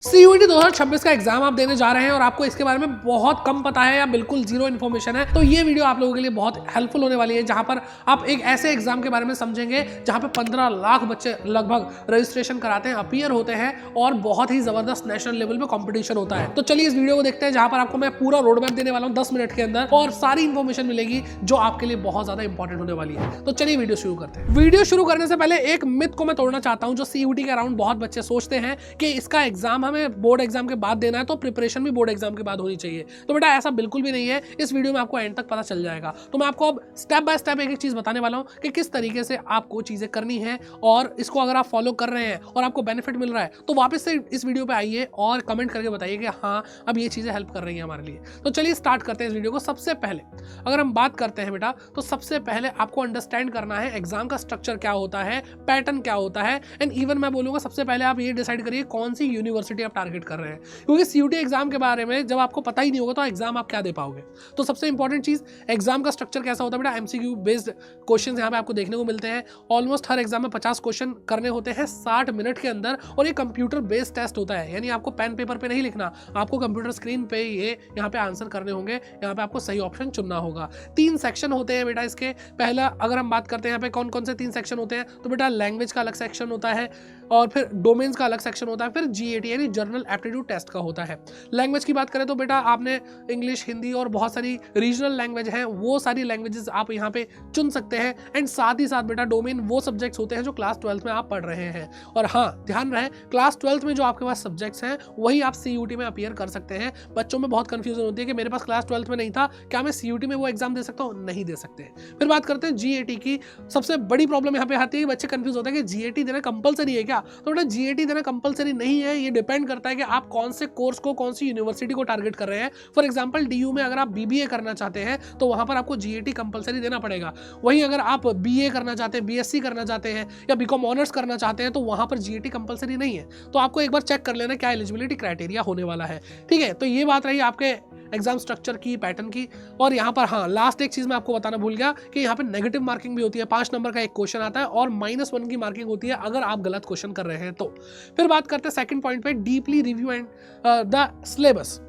CUET 2026 का exam आप देने जा रहे हैं और आपको इसके बारे में बहुत कम पता है या बिल्कुल जीरो इन्फॉर्मेशन है, तो ये वीडियो आप लोगों के लिए बहुत हेल्पफुल होने वाली है, जहां पर आप एक ऐसे एग्जाम के बारे में समझेंगे जहां पे 15 लाख बच्चे लगभग रजिस्ट्रेशन कराते हैं, अपीयर होते हैं और बहुत ही जबरदस्त नेशनल लेवल पे कंपटीशन होता है। तो चलिए इस वीडियो को देखते हैं, जहां पर आपको मैं पूरा रोड मैप देने वाला हूँ 10 मिनट के अंदर और सारी इन्फॉर्मेशन मिलेगी जो आपके लिए बहुत ज्यादा इंपॉर्टेंट होने वाली है। तो चलिए वीडियो शुरू करते हैं। वीडियो शुरू करने से पहले एक मिथ को मैं तोड़ना चाहता हूँ जो सीयूईटी के अराउंड बहुत बच्चे सोचते हैं कि इसका एग्जाम हमें बोर्ड एग्जाम के बाद देना है तो प्रिपरेशन भी बोर्ड एग्जाम के बाद होनी चाहिए। तो बेटा ऐसा बिल्कुल भी नहीं है, इस वीडियो में आपको एंड तक पता चल जाएगा। तो मैं आपको अब स्टेप बाय स्टेप एक एक चीज बताने वाला हूं कि किस तरीके से आपको चीजें करनी है और इसको अगर आप फॉलो कर रहे हैं और आपको बेनिफिट मिल रहा है तो वापस से इस वीडियो पे आइए और कमेंट करके बताइए कि हाँ अब ये चीजें हेल्प कर रही है हमारे लिए। तो चलिए स्टार्ट करते हैं इस वीडियो को। सबसे पहले अगर हम बात करते हैं बेटा, तो सबसे पहले आपको अंडरस्टैंड करना है एग्जाम का स्ट्रक्चर क्या होता है, पैटर्न क्या होता है, एंड इवन मैं बोलूंगा सबसे पहले आप ये डिसाइड करिए कौन सी यूनिवर्सिटी आप टारगेट कर रहे हैं, क्योंकि सीयूईटी एग्जाम के बारे में जब आपको पता ही नहीं होगा तो एग्जाम आप क्या दे पाओगे। तो सबसे इंपॉर्टेंट चीज एग्जाम का स्ट्रक्चर कैसा होता है बेटा, एमसीक्यू बेस्ड क्वेश्चंस यहाँ पे आपको देखने को मिलते हैं। ऑलमोस्ट हर एग्जाम में 50 क्वेश्चन करने होते हैं 60 मिनट के अंदर और ये कंप्यूटर बेस्ड टेस्ट होता है, यानी आपको पेन पेपर पे नहीं लिखना, आपको कंप्यूटर स्क्रीन पे ये यहाँ पे आंसर करने होंगे, यहाँ पे आपको सही ऑप्शन चुनना होगा। 3 सेक्शन होते हैं बेटा इसके। पहला अगर हम बात करते हैं यहाँ पे कौन कौन से 3 सेक्शन होते हैं, तो बेटा लैंग्वेज का अलग सेक्शन होता है और फिर डोमेन्स का अलग सेक्शन होता है, फिर जीएटी यानी जनरल एप्टीट्यूड टेस्ट का होता है। लैंग्वेज की बात करें तो बेटा आपने इंग्लिश, हिंदी और बहुत सारी रीजनल लैंग्वेज हैं, वो सारी लैंग्वेजेस आप यहाँ पे चुन सकते हैं। एंड साथ ही साथ बेटा डोमेन वो सब्जेक्ट्स होते हैं जो क्लास 12th में आप पढ़ रहे हैं। और हाँ ध्यान रहे क्लास 12th में जो आपके पास सब्जेक्ट्स हैं वही आप सीयूटी में अपीयर कर सकते हैं। बच्चों में बहुत कंफ्यूजन होती है कि मेरे पास क्लास 12th में नहीं था, क्या मैं सीयूटी में वो एग्जाम दे सकता हूँ? नहीं दे सकते। फिर बात करते हैं जीएटी की। सबसे बड़ी प्रॉब्लम यहाँ पे आती है, बच्चे कंफ्यूज होते हैं कि जीएटी देना कंपलसरी है क्या? तो बेटा जीएटी देना कंपलसरी नहीं है, ये डिपेंड करता है कि आप कौन से कोर्स को, कौन सी यूनिवर्सिटी को टारगेट कर रहे हैं। फॉर एग्जांपल डीयू में अगर आप बीबीए करना चाहते हैं तो वहां पर आपको जीएटी कंपलसरी देना पड़ेगा। वहीं अगर आप बीए करना चाहते हैं, बीएससी करना चाहते हैं या बीकॉम ऑनर्स करना चाहते हैं तो वहां पर जीएटी कंपलसरी नहीं है। तो आपको एक बार चेक कर लेना क्या एलिजिबिलिटी क्राइटेरिया होने वाला है। ठीक है, तो ये बात रही आपके एग्जाम स्ट्रक्चर की, पैटर्न की। और यहाँ पर हाँ लास्ट एक चीज मैं आपको बताना भूल गया कि यहाँ पे नेगेटिव मार्किंग भी होती है। 5 नंबर का एक क्वेश्चन आता है और -1 की मार्किंग होती है अगर आप गलत क्वेश्चन कर रहे हैं तो। फिर बात करते हैं सेकंड पॉइंट पे, deeply review and the syllabus.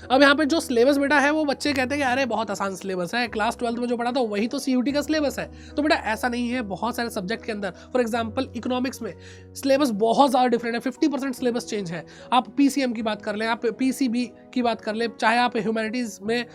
अब यहाँ पे जो सिलेबस बेटा है वो बच्चे कहते हैं कि अरे बहुत आसान सिलेबस है, क्लास 12th में जो पढ़ा था वही तो सीयूटी का सिलेबस है। तो बेटा ऐसा नहीं है, बहुत सारे सब्जेक्ट के अंदर फॉर एग्जांपल इकोनॉमिक्स में सिलेबस बहुत ज़्यादा डिफरेंट है, 50% सिलेबस चेंज है। आप पीसीएम की बात कर लें, आप पीसीबी की बात कर लें, चाहे आप ह्यूमैनिटीज़ में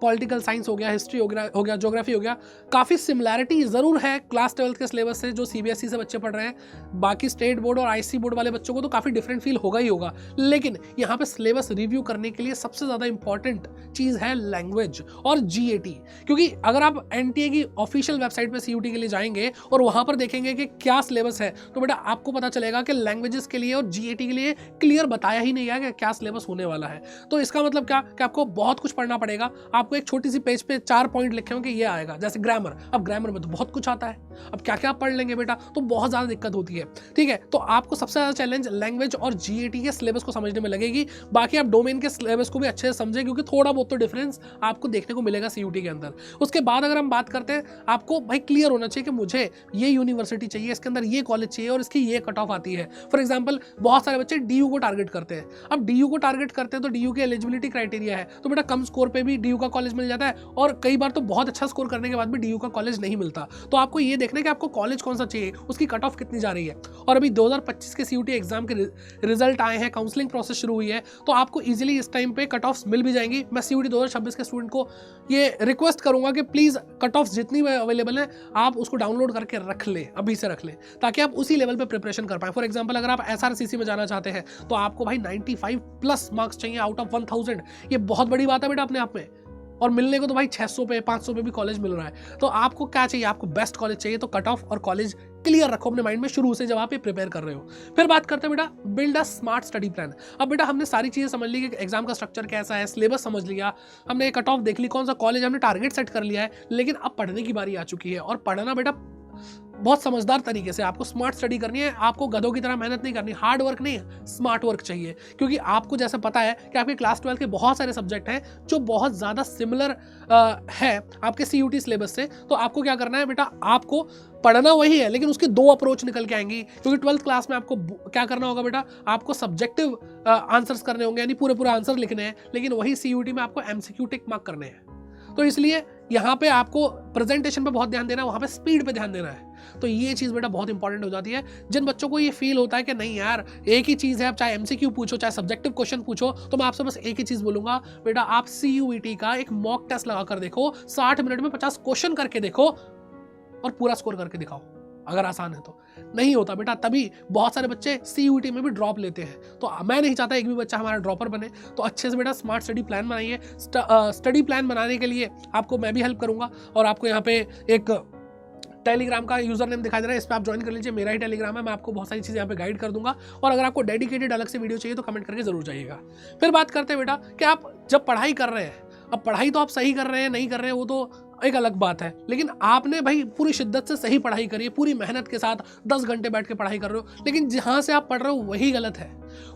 पॉलिटिकल साइंस हो गया, हिस्ट्री हो गया, ज्योग्राफी हो गया, काफ़ी सिमिलैरिटी ज़रूर है क्लास 12th के सिलेबस से जो सीबीएसई से बच्चे पढ़ रहे हैं। बाकी स्टेट बोर्ड और आईसी बोर्ड वाले बच्चों को तो काफ़ी डिफरेंट फील होगा ही होगा, लेकिन यहाँ पे सिलेबस रिव्यू करने के लिए सबसे ज़्यादा इंपॉर्टेंट चीज़ है लैंग्वेज और जीएटी। क्योंकि अगर आप एनटीए की ऑफिशियल वेबसाइट पर सीयूटी के लिए जाएंगे और वहाँ पर देखेंगे कि क्या सिलेबस है तो बेटा आपको पता चलेगा कि लैंग्वेजेस के लिए और जीएटी के लिए क्लियर बताया ही नहीं गया कि क्या सिलेबस होने वाला है। तो इसका मतलब क्या कि आपको बहुत कुछ पढ़ना पड़ेगा। आपको एक छोटी सी पेज पे 4 पॉइंट लिखे होंगे ये आएगा, जैसे ग्रामर। अब ग्रामर में तो बहुत कुछ आता है, अब क्या क्या पढ़ लेंगे बेटा, तो बहुत ज्यादा दिक्कत होती है। ठीक है, तो आपको सबसे ज्यादा चैलेंज लैंग्वेज और जीएटी के सिलेबस को समझने में लगेगी। बाकी आप डोमेन के सिलेबस को भी अच्छे से समझें क्योंकि थोड़ा बहुत तो डिफरेंस आपको देखने को मिलेगा सीयूटी के अंदर। उसके बाद अगर हम बात करते हैं, आपको भाई क्लियर होना चाहिए कि मुझे ये यूनिवर्सिटी चाहिए, इसके अंदर ये कॉलेज चाहिए और इसकी ये कट ऑफ आती है। फॉर एग्जाम्पल बहुत सारे बच्चे डीयू को टारगेट करते हैं। अब डीयू को टारगेट करते हैं तो डीयू की एलिजिबिलिटी क्राइटेरिया है, तो बेटा कम स्कोर पे भी डीयू का कॉलेज मिल जाता है और कई बार तो बहुत अच्छा स्कोर करने के बाद भी डीयू का कॉलेज नहीं मिलता। तो आपको ये देखना है कि आपको कॉलेज कौन सा चाहिए, उसकी कट ऑफ कितनी जा रही है। और अभी 2025 के सीयूटी एग्जाम के रिजल्ट आए हैं, काउंसलिंग प्रोसेस शुरू हुई है, तो आपको इजीली इस टाइम पे कट ऑफ्स मिल भी जाएंगी। मैं सीयूटी 2026 के स्टूडेंट को ये रिक्वेस्ट करूंगा कि प्लीज कट ऑफ्स जितनी अवेलेबल है आप उसको डाउनलोड करके रख लें, अभी से रख लें, ताकि आप उसी लेवल पे प्रिपरेशन कर पाएं। फॉर एग्जांपल अगर आप एसआरसीसी में जाना चाहते हैं तो आपको भाई 95+ मार्क्स चाहिए आउट ऑफ 1000। ये बहुत बड़ी बात है बेटा अपने आप में, और मिलने को तो भाई 600 पे 500 पे भी कॉलेज मिल रहा है। तो आपको क्या चाहिए, आपको बेस्ट कॉलेज चाहिए, तो कट ऑफ और कॉलेज क्लियर रखो अपने माइंड में शुरू से जब आप ये प्रिपेयर कर रहे हो। फिर बात करते हैं बेटा build a smart study plan. अब बेटा हमने सारी चीजें समझ ली कि एग्जाम का स्ट्रक्चर कैसा है, सिलेबस समझ लिया, हमने कट ऑफ देख ली, कौन सा कॉलेज हमने टारगेट सेट कर लिया है, लेकिन अब पढ़ने की बारी आ चुकी है। और पढ़ना बेटा बहुत समझदार तरीके से आपको स्मार्ट स्टडी करनी है। आपको गधों की तरह मेहनत नहीं करनी, हार्ड वर्क नहीं, स्मार्ट वर्क चाहिए। क्योंकि आपको जैसे पता है कि आपके क्लास 12 के बहुत सारे सब्जेक्ट हैं जो बहुत ज़्यादा सिमिलर है आपके CUT सिलेबस से। तो आपको क्या करना है बेटा, आपको पढ़ना वही है लेकिन उसकी 2 अप्रोच निकल के आएंगी। क्योंकि 12th क्लास में आपको क्या करना होगा बेटा, आपको सब्जेक्टिव आंसर्स करने होंगे, यानी पूरे आंसर लिखने हैं, लेकिन वही CUT में आपको MCQ टिक मार्क करने हैं। तो इसलिए यहाँ पे आपको प्रेजेंटेशन पे बहुत ध्यान देना है, वहाँ पे स्पीड पे ध्यान देना है। तो ये चीज़ बेटा बहुत इंपॉर्टेंट हो जाती है। जिन बच्चों को ये फील होता है कि नहीं यार एक ही चीज़ है, आप चाहे MCQ पूछो चाहे सब्जेक्टिव क्वेश्चन पूछो, तो मैं आपसे बस एक ही चीज़ बोलूँगा बेटा, आप CUET का एक मॉक टेस्ट लगा कर देखो, 60 मिनट में 50 क्वेश्चन करके देखो और पूरा स्कोर करके दिखाओ। अगर आसान है तो नहीं होता बेटा, तभी बहुत सारे बच्चे CUET में भी ड्रॉप लेते हैं। तो मैं नहीं चाहता एक भी बच्चा हमारा ड्रॉपर बने। तो अच्छे से बेटा स्मार्ट स्टडी प्लान बनाइए। स्टडी प्लान बनाने के लिए आपको मैं भी हेल्प करूंगा और आपको यहाँ पे एक टेलीग्राम का यूजर नेम दिखाई दे रहा है, इस पर आप ज्वाइन कर लीजिए। मेरा ही टेलीग्राम है, मैं आपको बहुत सारी चीज़ें यहाँ पे गाइड कर दूंगा। और अगर आपको डेडिकेटेड अलग से वीडियो चाहिए तो कमेंट करके जरूर जाइएगा। फिर बात करते हैं बेटा कि आप जब पढ़ाई कर रहे हैं, अब पढ़ाई तो आप सही कर रहे हैं नहीं कर रहे हैं वो तो एक अलग बात है, लेकिन आपने भाई पूरी शिद्दत से सही पढ़ाई करी है, पूरी मेहनत के साथ 10 घंटे बैठ के पढ़ाई कर रहे हो, लेकिन जहाँ से आप पढ़ रहे हो वही गलत है।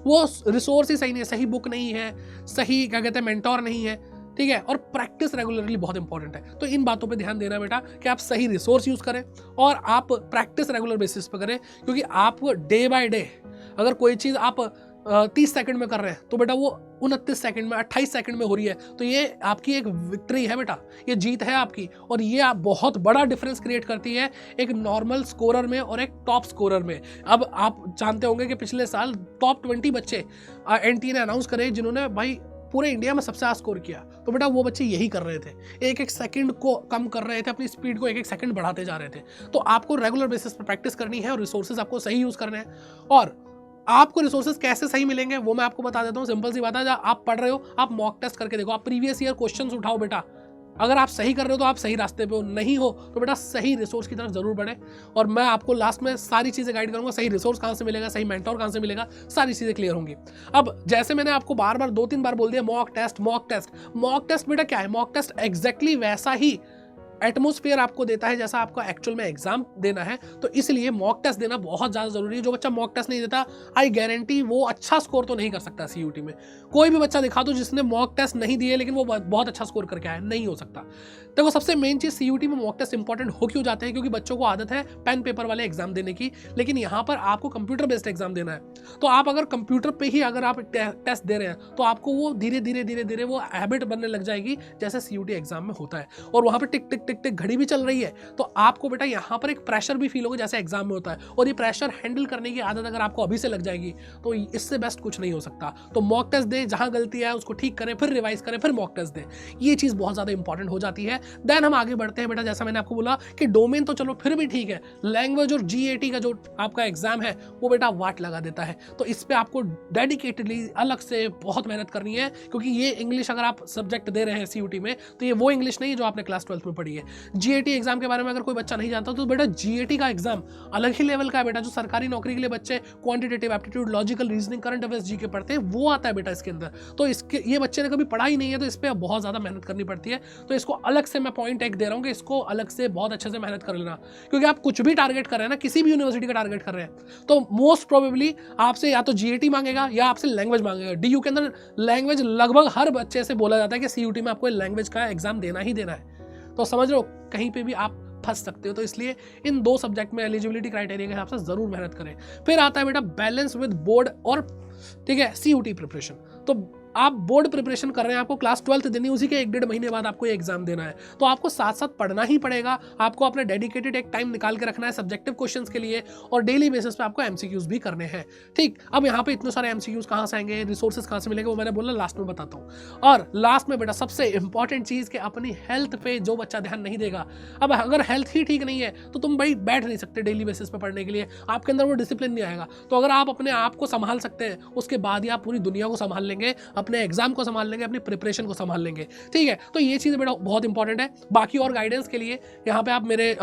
वो रिसोर्स ही सही नहीं है, सही बुक नहीं है, सही क्या कहते हैं मेंटोर नहीं है, ठीक है। और प्रैक्टिस रेगुलरली बहुत इंपॉर्टेंट है। तो इन बातों पे ध्यान देना बेटा कि आप सही रिसोर्स यूज़ करें और आप प्रैक्टिस रेगुलर बेसिस पे करें। क्योंकि आप डे बाय डे अगर कोई चीज़ आप 30 सेकंड में कर रहे हैं तो बेटा वो 29 सेकंड में 28 सेकंड में हो रही है, तो ये आपकी एक विक्ट्री है बेटा, ये जीत है आपकी। और ये आप बहुत बड़ा डिफरेंस क्रिएट करती है एक नॉर्मल स्कोरर में और एक टॉप स्कोरर में। अब आप जानते होंगे कि पिछले साल टॉप 20 बच्चे NTA ने अनाउंस करे जिन्होंने भाई पूरे इंडिया में सबसे ज़्यादा स्कोर किया। तो बेटा वो बच्चे यही कर रहे थे, एक एक सेकंड को कम कर रहे थे, अपनी स्पीड को एक एक सेकंड बढ़ाते जा रहे थे। तो आपको रेगुलर बेसिस पर प्रैक्टिस करनी है और रिसोर्सेज आपको सही यूज़ करने हैं। और आपको रिसोर्सेज कैसे सही मिलेंगे वो मैं आपको बता देता हूँ। सिंपल सी बात है, जब आप पढ़ रहे हो आप मॉक टेस्ट करके देखो, आप प्रीवियस ईयर क्वेश्चंस उठाओ बेटा। अगर आप सही कर रहे हो तो आप सही रास्ते पे हो, नहीं हो तो बेटा सही रिसोर्स की तरफ जरूर बढ़े। और मैं आपको लास्ट में सारी चीज़ें गाइड करूंगा, सही रिसोर्स कहाँ से मिलेगा, सही मेंटोर कहाँ से मिलेगा, सारी चीज़ें क्लियर होंगी। अब जैसे मैंने आपको बार बार 2-3 बार बोल दिया मॉक टेस्ट बेटा क्या है, मॉक टेस्ट एग्जैक्टली वैसा ही एटमोस्फियर आपको देता है जैसा आपको एक्चुअल में एग्जाम देना है। तो इसलिए मॉक टेस्ट देना बहुत ज़्यादा जरूरी है। जो बच्चा मॉक टेस्ट नहीं देता, आई गारंटी वो अच्छा स्कोर तो नहीं कर सकता CUT में। कोई भी बच्चा दिखा दो जिसने मॉक टेस्ट नहीं दिए लेकिन वो बहुत अच्छा स्कोर करके आया, नहीं हो सकता। देखो सबसे मेन चीज़ CUT में मॉक टेस्ट इंपॉर्टेंट हो क्यों जाते हैं, क्योंकि बच्चों को आदत है पेन पेपर वाले एग्जाम देने की, लेकिन यहाँ पर आपको कंप्यूटर बेस्ड एग्जाम देना है। तो आप अगर कंप्यूटर पे ही अगर आप टेस्ट दे रहे हैं तो आपको वो धीरे धीरे वो हैबिट बनने लग जाएगी जैसे CUT एग्जाम में होता है। और वहाँ पर टिक टिक टिक टिक घड़ी भी चल रही है, तो आपको बेटा यहाँ पर एक प्रेशर भी फील होगा जैसे एग्जाम में होता है। और ये प्रेशर हैंडल करने की आदत अगर आपको अभी से लग जाएगी तो इससे बेस्ट कुछ नहीं हो सकता। तो मॉक टेस्ट दें, जहां गलती है उसको ठीक करें, फिर रिवाइज करें, फिर मॉक टेस्ट दें। ये चीज़ बहुत ज़्यादा इंपॉर्टेंट हो जाती है। देन हम आगे बढ़ते हैं बेटा। जैसा मैंने आपको बोला कि डोमेन तो चलो फिर भी ठीक है, लैंग्वेज और GAT का जो आपका एग्जाम है वो बेटा वाट लगा देता है। तो इस पर आपको डेडिकेटेडली अलग से बहुत मेहनत करनी है, क्योंकि ये इंग्लिश अगर आप सब्जेक्ट दे रहे हैं CUT में तो ये वो इंग्लिश नहीं जो आपने क्लास 12 में पढ़ी है। GAT एग्जाम के बारे में अगर कोई बच्चा नहीं जानता तो बेटा GAT का एग्जाम अलग ही लेवल का है बेटा। जो सरकारी नौकरी के लिए बच्चे quantitative aptitude, logical reasoning, current affairs, GK पढ़ते हैं वो आता है बेटा इसके अंदर। तो इसके ये बच्चे ने कभी पढ़ा ही नहीं है तो इस पर बहुत ज़्यादा मेहनत करनी पड़ती है। तो इसको अलग से मैं पॉइंट एक दे रहा हूँ कि इसको अलग से बहुत अच्छे से मेहनत कर लेना, क्योंकि आप कुछ भी टारगेट कर रहे हैं ना, किसी भी यूनिवर्सिटी का टारगेट कर रहे हैं तो मोस्ट प्रोबेबली आपसे या तो GAT मांगेगा या आपसे लैंग्वेज मांगेगा। DU के अंदर लैंग्वेज लगभग हर बच्चे से बोला जाता है कि CUT में आपको लैंग्वेज का एग्जाम देना ही देना है। तो समझ लो कहीं पे भी आप फंस सकते हो। तो इसलिए इन 2 सब्जेक्ट में एलिजिबिलिटी क्राइटेरिया के हिसाब से जरूर मेहनत करें। फिर आता है बेटा बैलेंस विद बोर्ड और ठीक है CUT प्रिपरेशन। तो आप बोर्ड प्रिपरेशन कर रहे हैं, आपको क्लास 12 देनी, उसी के 1-1.5 महीने बाद आपको ये एग्जाम देना है, तो आपको साथ साथ पढ़ना ही पड़ेगा। आपको अपने डेडिकेटेड एक टाइम निकाल के रखना है सब्जेक्टिव क्वेश्चंस के लिए, और डेली बेसिस पे आपको MCQs भी करने हैं। ठीक, अब यहाँ पे इतने सारे MCQs कहाँ से आएंगे, रिसोर्सेज कहाँ से मिलेंगे, वो मैंने बोला लास्ट में बताता हूँ। और लास्ट में बेटा सबसे इंपॉर्टेंट चीज़ कि अपनी हेल्थ पे जो बच्चा ध्यान नहीं देगा, अब अगर हेल्थ ही ठीक नहीं है तो तुम भाई बैठ नहीं सकते डेली बेसिस पे पढ़ने के लिए, आपके अंदर वो डिसिप्लिन नहीं आएगा। तो अगर आप अपने आप को संभाल सकते हैं उसके बाद ही आप पूरी दुनिया को संभाल लेंगे, अपने एग्जाम को संभाल लेंगे, अपनी प्रिपरेशन को संभाल लेंगे। ठीक है, तो ये चीज़ बेटा बहुत इंपॉर्टेंट है। बाकी और गाइडेंस के लिए यहाँ पे आप मेरे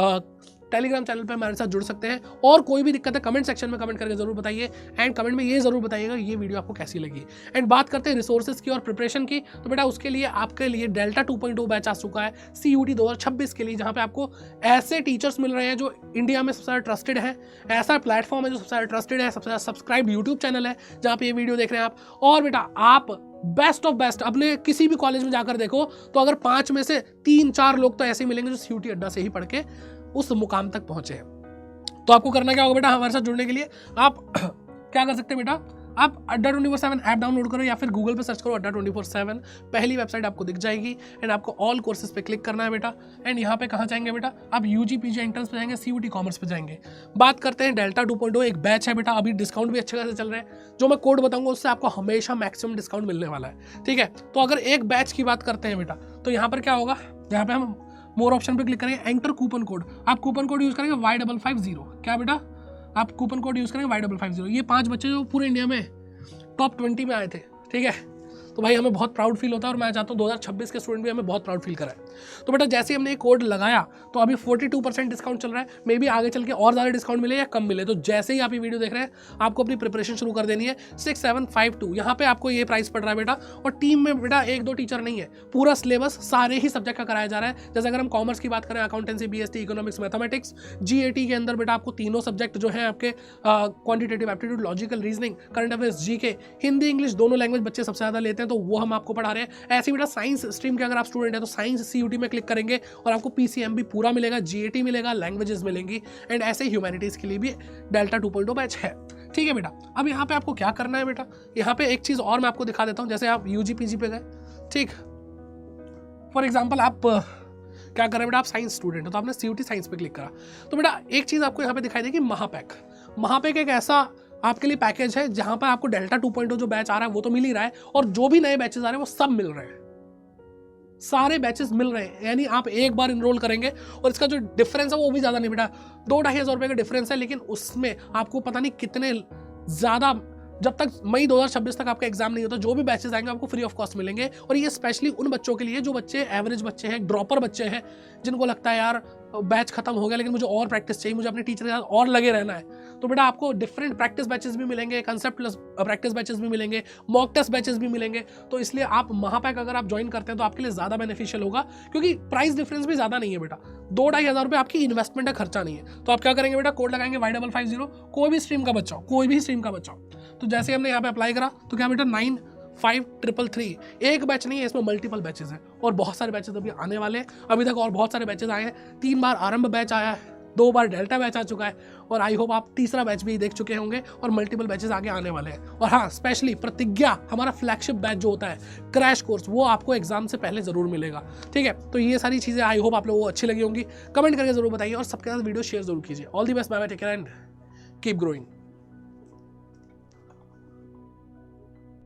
टेलीग्राम चैनल पे हमारे साथ जुड़ सकते हैं। और कोई भी दिक्कत है कमेंट सेक्शन में कमेंट करके जरूर बताइए, एंड कमेंट में ये जरूर बताइएगा ये वीडियो आपको कैसी लगी। एंड बात करते हैं रिसोर्सेज की और प्रिपरेशन की, तो बेटा उसके लिए आपके लिए डेल्टा 2.0 बैच आ चुका है CUET 2026 के लिए, जहाँ पे आपको ऐसे टीचर्स मिल रहे हैं जो इंडिया में सबसे ज़्यादा ट्रस्टेड है, ऐसा प्लेटफॉर्म है जो सबसे ज़्यादा ट्रस्टेड है, सबसे ज़्यादा सब्सक्राइब यूट्यूब चैनल है जहाँ पे ये वीडियो देख रहे हैं आप। और बेटा आप बेस्ट ऑफ बेस्ट अपने किसी भी कॉलेज में जाकर देखो तो अगर 5 में से 3-4 लोग तो ऐसे ही मिलेंगे जो CUET अड्डा से ही पढ़ के उस मुकाम तक पहुंचे हैं। तो आपको करना क्या होगा बेटा, हमारे साथ जुड़ने के लिए आप क्या कर सकते हैं बेटा, आप अड्डा 24/7 ऐप डाउनलोड करो या फिर गूगल पे सर्च करो अड्डा 24/7, पहली वेबसाइट आपको दिख जाएगी। एंड आपको ऑल कोर्सेज पे क्लिक करना है बेटा। एंड यहाँ पे कहाँ जाएंगे बेटा, आप UG PG एंट्रेंस पे जाएंगे, CUET कॉमर्स पे जाएंगे। बात करते हैं डेल्टा 2.0 एक बैच है बेटा, अभी डिस्काउंट भी अच्छे खासे चल रहे हैं, जो मैं कोड बताऊंगा उससे आपको हमेशा मैक्सिमम डिस्काउंट मिलने वाला है, ठीक है। तो अगर एक बैच की बात करते हैं बेटा, तो यहाँ पर क्या होगा, यहाँ पे हम मोर ऑप्शन पे क्लिक करेंगे, एंटर कूपन कोड, आप कूपन कोड यूज करेंगे Y550, क्या बेटा आप कूपन कोड यूज करेंगे Y550। ये 5 बच्चे जो पूरे इंडिया में टॉप 20 में आए थे, ठीक है, तो भाई हमें बहुत प्राउड फील होता है और मैं चाहता हूँ 2026 के स्टूडेंट भी हमें बहुत प्राउड फील कराए। तो बेटा जैसे ही हमने ये कोड लगाया तो अभी 42% डिस्काउंट चल रहा है, मे बी आगे चल के और ज़्यादा डिस्काउंट मिले या कम मिले। तो जैसे ही आप ये वीडियो देख रहे हैं आपको अपनी प्रिपरेशन शुरू कर देनी है। 6752 यहाँ पे आपको ये प्राइस पड़ रहा है बेटा। और टीम में बेटा 1-2 टीचर नहीं है, पूरा सिलेबस सारे ही सब्जेक्ट का कराया जा रहा है। जैसे अगर हम कॉमर्स की बात करें, accountancy, BST, economics, mathematics, GAT के अंदर बेटा आपको तीनों सब्जेक्ट जो है आपके quantitative aptitude, logical reasoning, current affairs, GK, Hindi English दोनों लैंग्वेज बच्चे सबसे ज़्यादा लेते हैं, तो वो हम आपको पढ़ा रहे हैं। ऐसे बेटा साइंस स्ट्रीम के अगर आप स्टूडेंट हैं तो साइंस CUET में क्लिक करेंगे और आपको PCM भी पूरा मिलेगा, GAT मिलेगा, लैंग्वेजेस मिलेंगी। एंड ऐसे ह्यूमैनिटीज के लिए भी डेल्टा 2.0 बैच है, ठीक है बेटा। अब यहाँ पे आपको क्या करना है बेटा, यहाँ पे एक चीज और मैं आपको दिखा देता हूँ। जैसे आप UG PG पे गए, ठीक, फॉर एग्जाम्पल आप क्या करें बेटा, आप साइंस स्टूडेंट हो तो आपने CUET साइंस पे क्लिक करा, तो बेटा एक चीज आपको यहाँ पे दिखाई देगी, महापैक एक ऐसा आपके लिए पैकेज है जहां पर आपको डेल्टा 2.0 जो बैच आ रहा है वो तो मिल ही रहा है, और जो भी नए बैचेस आ रहे हैं वो सब मिल रहे हैं, सारे बैचेस मिल रहे हैं। यानी आप एक बार इनरोल करेंगे और इसका जो डिफरेंस है वो भी ज्यादा नहीं बेटा, 2-2.5 हज़ार रुपए का डिफरेंस है, लेकिन उसमें आपको पता नहीं कितने ज्यादा, जब तक मई 2026 तक आपका एग्जाम नहीं होता जो भी बैचेस आएंगे आपको फ्री ऑफ कॉस्ट मिलेंगे। और ये स्पेशली उन बच्चों के लिए जो बच्चे एवरेज बच्चे हैं, ड्रॉपर बच्चे हैं, जिनको लगता है यार बैच खत्म हो गया लेकिन मुझे और प्रैक्टिस चाहिए, मुझे अपने टीचर के साथ और लगे रहना है। तो बेटा आपको डिफरेंट प्रैक्टिस बैचेस भी मिलेंगे, कंसेप्ट प्लस प्रैक्टिस बैचेस भी मिलेंगे, मॉक टेस्ट बैचेस भी मिलेंगे। तो इसलिए आप महापैक अगर आप ज्वाइन करते हैं तो आपके लिए ज़्यादा बेनिफिशियल होगा, क्योंकि प्राइस डिफरेंस भी ज़्यादा नहीं है बेटा, 2-2.5 हज़ार रुपये आपकी इन्वेस्टमेंट है, खर्चा नहीं है। तो आप क्या करेंगे बेटा, कोड लगाएंगे Y550, कोई भी स्ट्रीम का बच्चा हो, कोई भी स्ट्रीम का बच्चा हो। तो जैसे हमने यहाँ पे अप्लाई करा तो क्या बेटा 95333 एक बैच नहीं है, इसमें मल्टीपल बैचेस हैं और बहुत सारे बैचेस अभी आने वाले हैं। अभी तक और बहुत सारे बैचेस आए हैं, 3 बार आरंभ बैच आया है, 2 बार डेल्टा बैच आ चुका है, और आई होप आप तीसरा बैच भी देख चुके होंगे और मल्टीपल बैचेस आगे आने वाले हैं। और हाँ, स्पेशली प्रतिज्ञा हमारा फ्लैगशिप बैच जो होता है, क्रैश कोर्स, वो आपको एग्जाम से पहले जरूर मिलेगा, ठीक है। तो ये सारी चीज़ें आई होप आप लोगों को अच्छी लगी होंगी, कमेंट करके जरूर बताइए और सबके साथ वीडियो शेयर जरूर कीजिए। All the best, bye bye, take care and keep growing.